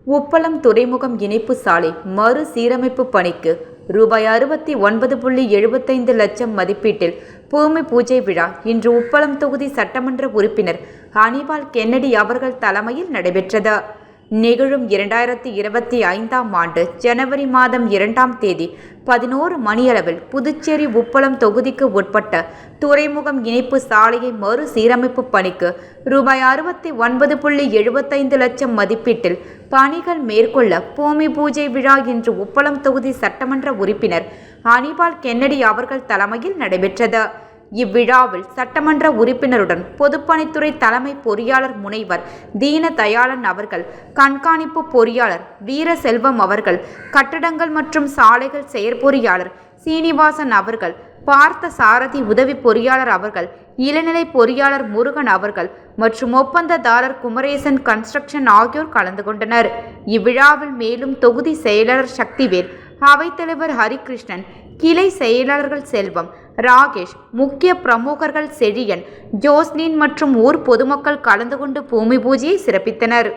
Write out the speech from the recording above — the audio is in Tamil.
உப்பளம் துறைமுகம் இணைப்பு சாலை மறுசீரமைப்பு பணிக்கு ரூபாய் 69.75 லட்சம் மதிப்பீட்டில் பூமி பூஜை விழா இன்று உப்பளம் தொகுதி சட்டமன்ற உறுப்பினர் அனிபால் கென்னடி அவர்கள் தலைமையில் நடைபெற்றது. நிகழும் 2025ஆம் ஆண்டு ஜனவரி மாதம் 2ஆம் தேதி 11 மணியளவில் புதுச்சேரி உப்பளம் தொகுதிக்கு உட்பட்ட துறைமுகம் இணைப்பு சாலையை மறுசீரமைப்பு பணிக்கு ரூபாய் 69.75 லட்சம் மதிப்பீட்டில் பணிகள் மேற்கொள்ள பூமி பூஜை விழா இன்று உப்பளம் தொகுதி சட்டமன்ற உறுப்பினர் அனிபால் கென்னடி அவர்கள் தலைமையில் நடைபெற்றது. இவ்விழாவில் சட்டமன்ற உறுப்பினருடன் பொதுப்பணித்துறை தலைமை பொறியாளர் முனைவர் தீன தயாளன் அவர்கள், கண்காணிப்பு பொறியாளர் வீரசெல்வம் அவர்கள், கட்டடங்கள் மற்றும் சாலைகள் செயற்பொறியாளர் சீனிவாசன் அவர்கள், பார்த்த சாரதி உதவி பொறியாளர் அவர்கள், இளநிலை பொறியாளர் முருகன் அவர்கள் மற்றும் ஒப்பந்ததாரர் குமரேசன் கன்ஸ்ட்ரக்ஷன் ஆகியோர் கலந்து கொண்டனர். இவ்விழாவில் மேலும் தொகுதி செயலாளர் சக்திவேல், அவைத்தலைவர் ஹரிகிருஷ்ணன், கிளை செயலாளர்கள் செல்வம், ராகேஷ், முக்கிய பிரமுகர்கள் செழியன், ஜோஸ்லின் மற்றும் ஊர் பொதுமக்கள் கலந்து கொண்டு பூமி பூஜையை சிறப்பித்தனர்.